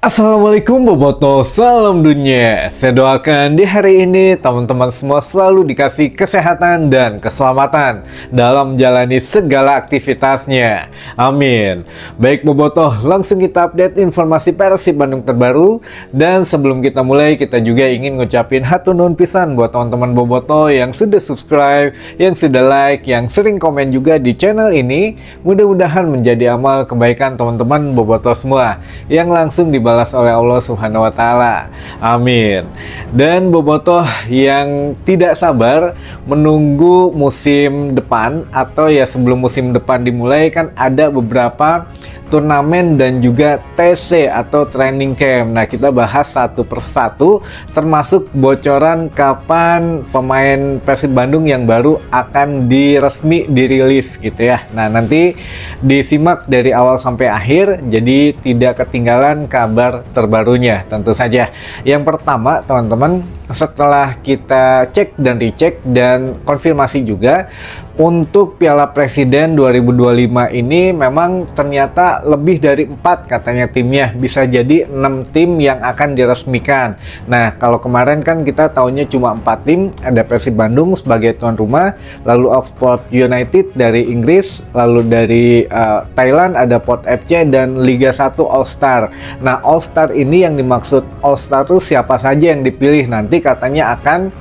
Assalamualaikum Boboto, salam dunia. Saya doakan di hari ini teman-teman semua selalu dikasih kesehatan dan keselamatan dalam menjalani segala aktivitasnya. Amin. Baik Boboto, langsung kita update informasi Persib Bandung terbaru. Dan sebelum kita mulai, kita juga ingin ngucapin hatur nuhun pisan buat teman-teman Boboto yang sudah subscribe, yang sudah like, yang sering komen juga di channel ini. Mudah-mudahan menjadi amal kebaikan teman-teman Boboto semua yang langsung dibalas oleh Allah Subhanahu wa Ta'ala. Amin. Dan Bobotoh yang tidak sabar menunggu musim depan, atau ya sebelum musim depan dimulai, kan ada beberapa turnamen dan juga TC atau training camp. Nah, kita bahas satu persatu, termasuk bocoran kapan pemain Persib Bandung yang baru akan dirilis gitu ya. Nah, nanti disimak dari awal sampai akhir, jadi tidak ketinggalan kabar terbarunya tentu saja. Yang pertama, teman-teman, setelah kita cek dan recheck dan konfirmasi juga, untuk Piala Presiden 2025 ini memang ternyata lebih dari 4 katanya timnya, bisa jadi 6 tim yang akan diresmikan. Nah, kalau kemarin kan kita tahunya cuma 4 tim, ada Persib Bandung sebagai tuan rumah, lalu Oxford United dari Inggris, lalu dari Thailand ada Port FC, dan Liga 1 All Star. Nah, All Star ini yang dimaksud All Star itu siapa saja yang dipilih, nanti katanya akan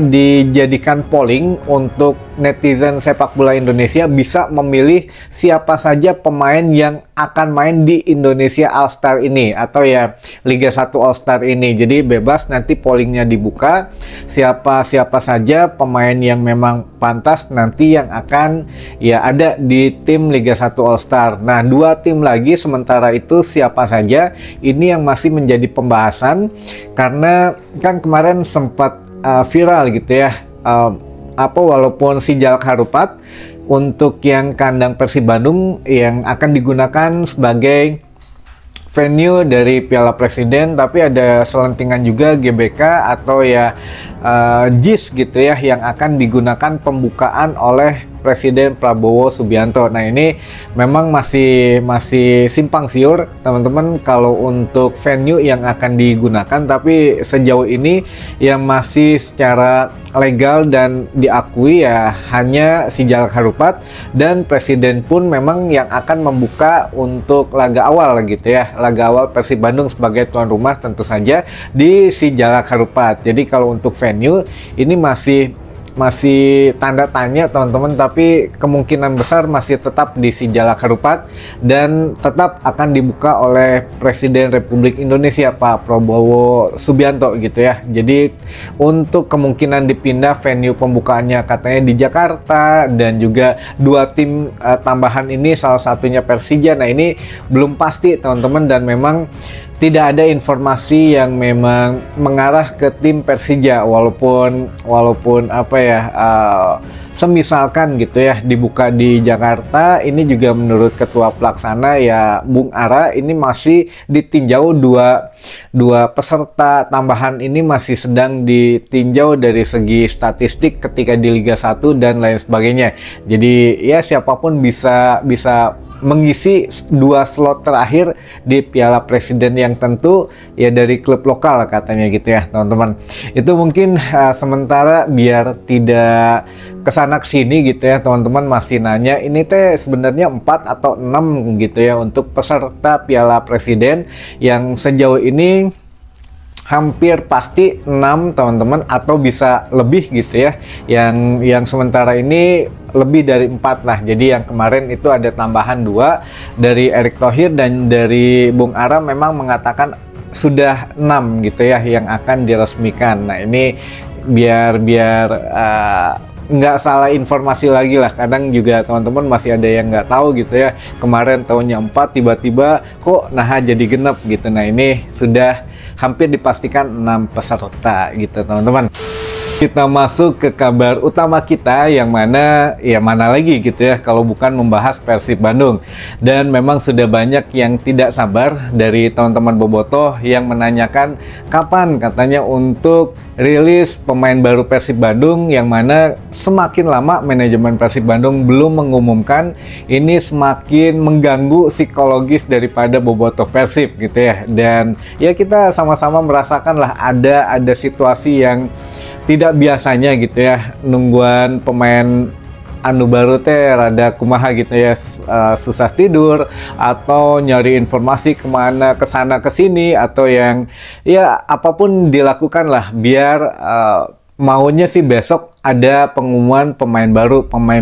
dijadikan polling untuk netizen sepak bola Indonesia bisa memilih siapa saja pemain yang akan main di Indonesia All Star ini, atau ya Liga 1 All Star ini. Jadi bebas, nanti pollingnya dibuka, siapa saja pemain yang memang pantas nanti yang akan ya ada di tim Liga 1 All Star. Nah, 2 tim lagi sementara itu siapa saja, ini yang masih menjadi pembahasan, karena kan kemarin sempat viral gitu ya, walaupun si Jalak Harupat untuk yang kandang Persib Bandung yang akan digunakan sebagai venue dari Piala Presiden, tapi ada selentingan juga GBK atau ya JIS gitu ya, yang akan digunakan pembukaan oleh Presiden Prabowo Subianto. Nah, ini memang masih simpang siur teman-teman kalau untuk venue yang akan digunakan, tapi sejauh ini yang masih secara legal dan diakui ya hanya si Jalak Harupat, dan Presiden pun memang yang akan membuka untuk laga awal gitu ya, laga awal Persib Bandung sebagai tuan rumah tentu saja di si Jalak Harupat. Jadi kalau untuk venue ini masih tanda tanya teman-teman, tapi kemungkinan besar masih tetap di si Jalak Harupat dan tetap akan dibuka oleh Presiden Republik Indonesia Pak Prabowo Subianto gitu ya. Jadi untuk kemungkinan dipindah venue pembukaannya katanya di Jakarta, dan juga 2 tim tambahan ini salah satunya Persija. Nah, ini belum pasti teman-teman, dan memang tidak ada informasi yang memang mengarah ke tim Persija, walaupun semisalkan gitu ya dibuka di Jakarta. Ini juga menurut ketua pelaksana ya Bung Ara, ini masih ditinjau dua peserta tambahan ini masih sedang ditinjau dari segi statistik ketika di Liga 1 dan lain sebagainya. Jadi ya siapapun bisa mengisi 2 slot terakhir di Piala Presiden, yang tentu ya dari klub lokal katanya gitu ya teman-teman. Itu mungkin sementara biar tidak kesana kesini gitu ya teman-teman, masih nanya ini teh sebenarnya 4 atau 6 gitu ya untuk peserta Piala Presiden, yang sejauh ini hampir pasti 6 teman-teman, atau bisa lebih gitu ya, yang sementara ini lebih dari 4 lah. Jadi yang kemarin itu ada tambahan 2 dari Erick Thohir, dan dari Bung Ara memang mengatakan sudah 6 gitu ya yang akan diresmikan. Nah, ini biar nggak salah informasi lagi lah, kadang juga teman-teman masih ada yang nggak tahu gitu ya, kemarin tahunnya 4 tiba-tiba kok nah jadi genep gitu. Nah, ini sudah hampir dipastikan 6 peserta gitu teman-teman. Kita masuk ke kabar utama kita yang mana ya mana lagi gitu ya kalau bukan membahas Persib Bandung. Dan memang sudah banyak yang tidak sabar dari teman-teman bobotoh yang menanyakan kapan katanya untuk rilis pemain baru Persib Bandung, yang mana semakin lama manajemen Persib Bandung belum mengumumkan. Ini semakin mengganggu psikologis daripada bobotoh Persib gitu ya. Dan ya kita sama-sama merasakan lah ada situasi yang tidak biasanya gitu ya, nungguan pemain anu baru teh rada kumaha gitu ya, susah tidur atau nyari informasi kemana, kesana kesini, atau yang ya apapun dilakukan lah biar maunya sih besok ada pengumuman pemain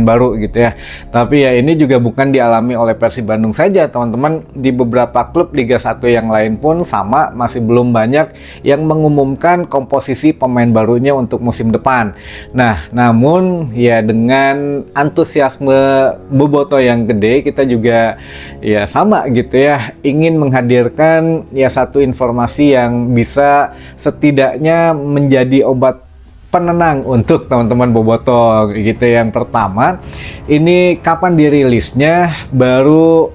baru gitu ya. Tapi ya ini juga bukan dialami oleh Persib Bandung saja teman-teman, di beberapa klub Liga 1 yang lain pun sama, masih belum banyak yang mengumumkan komposisi pemain barunya untuk musim depan. Nah, namun ya dengan antusiasme bobotoh yang gede, kita juga ya sama gitu ya, ingin menghadirkan ya satu informasi yang bisa setidaknya menjadi obat penenang untuk teman-teman bobotoh gitu. Yang pertama, ini kapan dirilisnya baru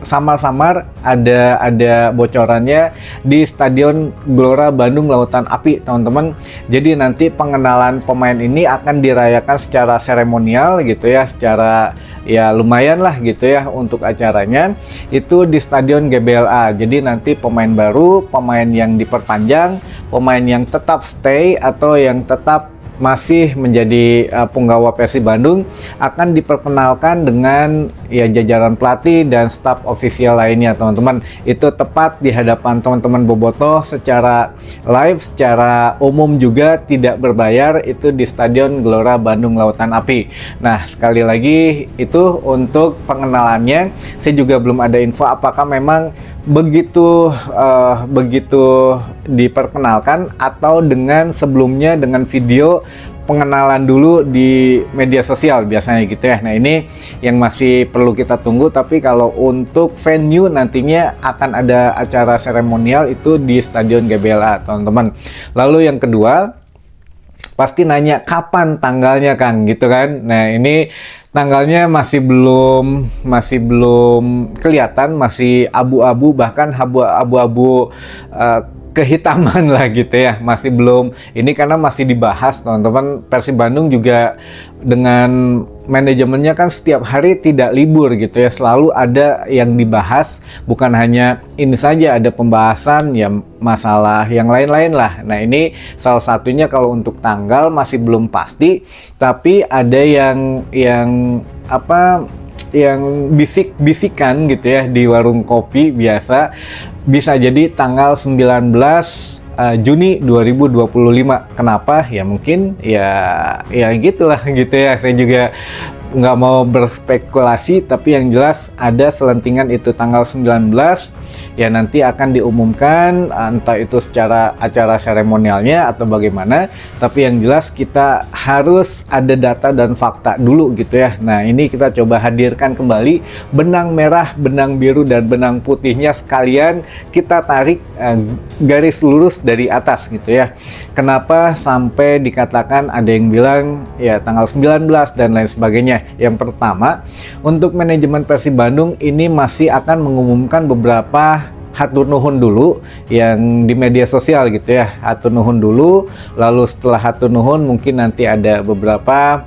samar-samar ada bocorannya di Stadion Gelora Bandung Lautan Api teman-teman. Jadi nanti pengenalan pemain ini akan dirayakan secara seremonial gitu ya, secara ya lumayan lah gitu ya untuk acaranya itu di Stadion GBLA. Jadi nanti pemain baru, pemain yang diperpanjang, pemain yang tetap stay atau yang tetap masih menjadi punggawa Persib Bandung akan diperkenalkan dengan ya jajaran pelatih dan staf ofisial lainnya teman-teman. Itu tepat di hadapan teman-teman bobotoh secara live, secara umum juga tidak berbayar, itu di Stadion Gelora Bandung Lautan Api. Nah, sekali lagi itu untuk pengenalannya. Saya juga belum ada info apakah memang begitu diperkenalkan atau dengan sebelumnya dengan video pengenalan dulu di media sosial biasanya gitu ya. Nah, ini yang masih perlu kita tunggu. Tapi kalau untuk venue nantinya akan ada acara seremonial itu di Stadion GBLA teman-teman. Lalu yang kedua, pasti nanya kapan tanggalnya Kang gitu kan. Nah, ini tanggalnya masih belum kelihatan, masih abu-abu, bahkan abu-abu kehitaman lah gitu ya, masih belum ini karena masih dibahas teman-teman. Persib Bandung juga dengan manajemennya kan setiap hari tidak libur gitu ya, selalu ada yang dibahas, bukan hanya ini saja, ada pembahasan ya masalah yang lain-lain lah. Nah, ini salah satunya. Kalau untuk tanggal masih belum pasti, tapi ada yang bisik-bisikan gitu ya di warung kopi biasa, bisa jadi tanggal 19 Juni 2025. Kenapa? Ya mungkin ya gitulah gitu ya. Saya juga nggak mau berspekulasi, tapi yang jelas ada selentingan itu tanggal 19 ya, nanti akan diumumkan entah itu secara acara seremonialnya atau bagaimana, tapi yang jelas kita harus ada data dan fakta dulu gitu ya. Nah, ini kita coba hadirkan kembali benang merah, benang biru, dan benang putihnya sekalian kita tarik garis lurus dari atas gitu ya. Kenapa sampai dikatakan ada yang bilang ya tanggal 19 dan lain sebagainya. Yang pertama, untuk manajemen Persib Bandung ini masih akan mengumumkan beberapa hatur nuhun dulu yang di media sosial gitu ya. Hatur nuhun dulu, lalu setelah hatur nuhun mungkin nanti ada beberapa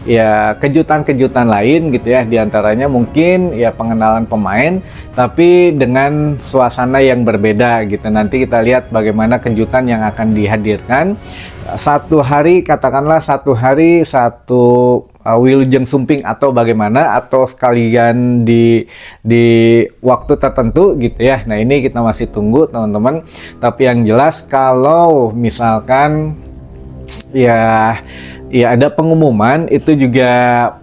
ya kejutan-kejutan lain gitu ya, diantaranya mungkin ya pengenalan pemain tapi dengan suasana yang berbeda gitu. Nanti kita lihat bagaimana kejutan yang akan dihadirkan. Satu hari, katakanlah satu Wilujeng Sumping atau bagaimana, atau sekalian di waktu tertentu gitu ya. Nah, ini kita masih tunggu teman-teman. Tapi yang jelas kalau misalkan ya ada pengumuman, itu juga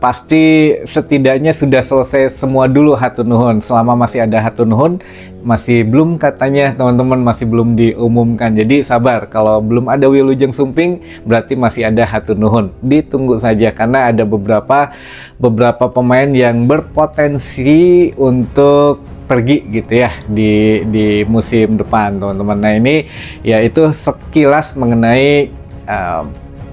pasti setidaknya sudah selesai semua dulu hatur nuhun. Selama masih ada hatur nuhun, masih belum katanya teman-teman, masih belum diumumkan. Jadi sabar, kalau belum ada Wilujeng Sumping berarti masih ada hatur nuhun. Ditunggu saja karena ada beberapa pemain yang berpotensi untuk pergi gitu ya di musim depan teman-teman. Nah, ini ya itu sekilas mengenai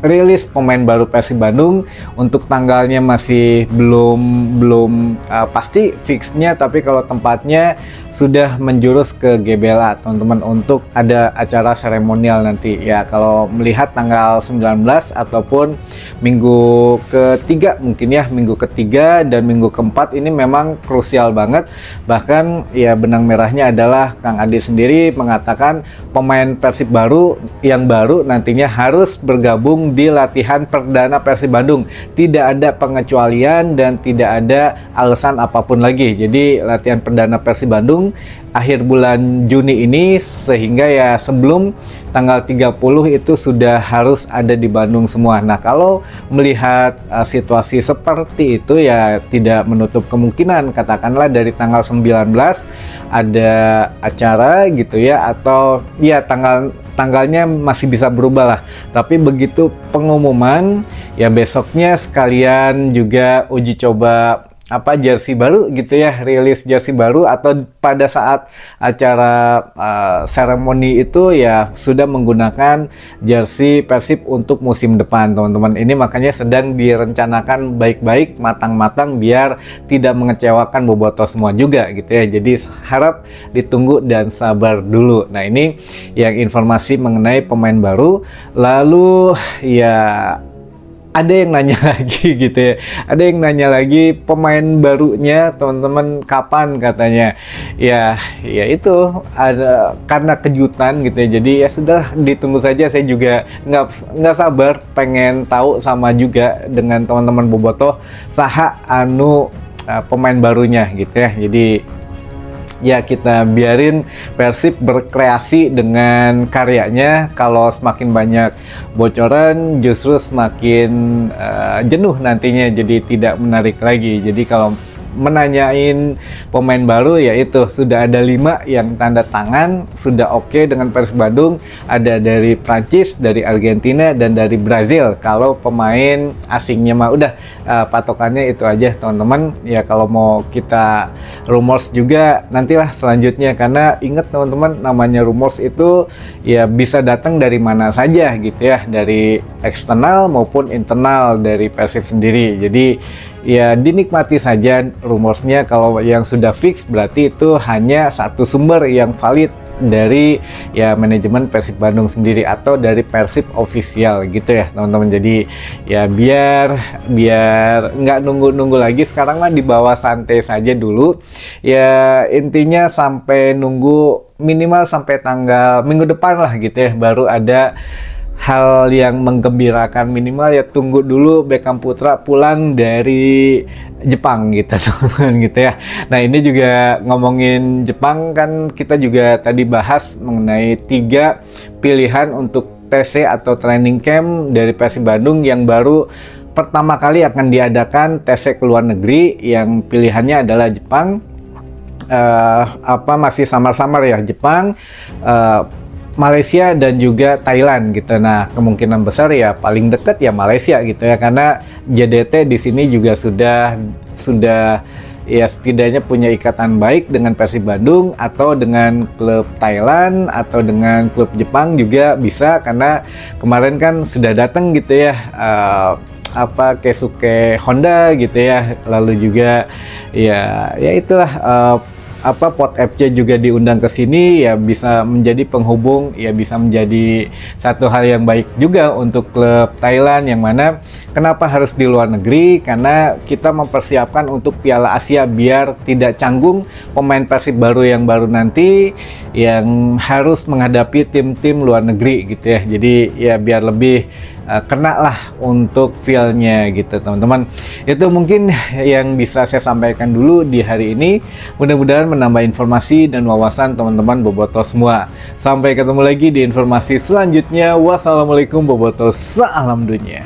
rilis pemain baru Persib Bandung. Untuk tanggalnya masih belum pasti fixnya, tapi kalau tempatnya sudah menjurus ke GBLA teman-teman, untuk ada acara seremonial nanti ya. Kalau melihat tanggal 19 ataupun minggu ketiga mungkin ya, minggu ketiga dan minggu keempat ini memang krusial banget. Bahkan ya benang merahnya adalah Kang Adi sendiri mengatakan pemain Persib baru yang baru nantinya harus bergabung di latihan perdana Persib Bandung. Tidak ada pengecualian dan tidak ada alasan apapun lagi. Jadi latihan perdana Persib Bandung akhir bulan Juni ini, sehingga ya sebelum tanggal 30 itu sudah harus ada di Bandung semua. Nah, kalau melihat situasi seperti itu ya tidak menutup kemungkinan katakanlah dari tanggal 19 ada acara gitu ya, atau ya tanggalnya masih bisa berubah lah. Tapi begitu pengumuman ya besoknya sekalian juga uji coba jersey baru gitu ya, rilis jersey baru, atau pada saat acara seremoni itu ya sudah menggunakan jersey Persib untuk musim depan teman-teman. Ini makanya sedang direncanakan baik-baik, matang-matang biar tidak mengecewakan bobotoh semua juga gitu ya. Jadi harap ditunggu dan sabar dulu. Nah, ini yang informasi mengenai pemain baru. Lalu ya ada yang nanya lagi gitu ya, ada yang nanya lagi pemain barunya teman-teman kapan katanya. Ya itu ada karena kejutan gitu ya, jadi ya sudah ditunggu saja. Saya juga nggak sabar pengen tahu sama juga dengan teman-teman bobotoh saha pemain barunya gitu ya. Jadi ya kita biarin Persib berkreasi dengan karyanya. Kalau semakin banyak bocoran justru semakin jenuh nantinya, jadi tidak menarik lagi. Jadi kalau menanyain pemain baru ya itu sudah ada 5 yang tanda tangan, sudah oke dengan Persib Bandung. Ada dari Prancis, dari Argentina, dan dari Brazil. Kalau pemain asingnya mah udah patokannya itu aja teman-teman. Ya kalau mau kita rumors juga nantilah selanjutnya, karena ingat teman-teman, namanya rumors itu ya bisa datang dari mana saja gitu ya, dari eksternal maupun internal dari Persib sendiri. Jadi ya dinikmati saja rumorsnya. Kalau yang sudah fix berarti itu hanya satu sumber yang valid dari ya manajemen Persib Bandung sendiri atau dari Persib official gitu ya teman-teman. Jadi ya biar nggak nunggu-nunggu lagi, sekarang mah dibawa santai saja dulu ya, intinya sampai nunggu minimal sampai tanggal minggu depan lah gitu ya, baru ada hal yang menggembirakan. Minimal ya tunggu dulu Beckham Putra pulang dari Jepang gitu teman-teman gitu ya. Nah, ini juga ngomongin Jepang kan, kita juga tadi bahas mengenai 3 pilihan untuk TC atau training camp dari Persib Bandung yang baru pertama kali akan diadakan TC ke luar negeri, yang pilihannya adalah Jepang. Masih samar-samar ya, Jepang, Malaysia dan juga Thailand gitu. Nah, kemungkinan besar ya paling dekat ya Malaysia gitu ya, karena JDT di sini juga sudah ya setidaknya punya ikatan baik dengan Persib Bandung, atau dengan klub Thailand atau dengan klub Jepang juga bisa, karena kemarin kan sudah datang gitu ya Keisuke Honda gitu ya. Lalu juga ya itulah Pot FC juga diundang ke sini, ya bisa menjadi penghubung, ya bisa menjadi satu hal yang baik juga untuk klub Thailand, yang mana kenapa harus di luar negeri, karena kita mempersiapkan untuk Piala Asia biar tidak canggung pemain Persib baru yang baru nanti yang harus menghadapi tim-tim luar negeri gitu ya. Jadi ya biar lebih kena lah untuk feel-nya gitu teman-teman. Itu mungkin yang bisa saya sampaikan dulu di hari ini. Mudah-mudahan menambah informasi dan wawasan teman-teman bobotoh semua. Sampai ketemu lagi di informasi selanjutnya. Wassalamualaikum bobotoh, salam dunia.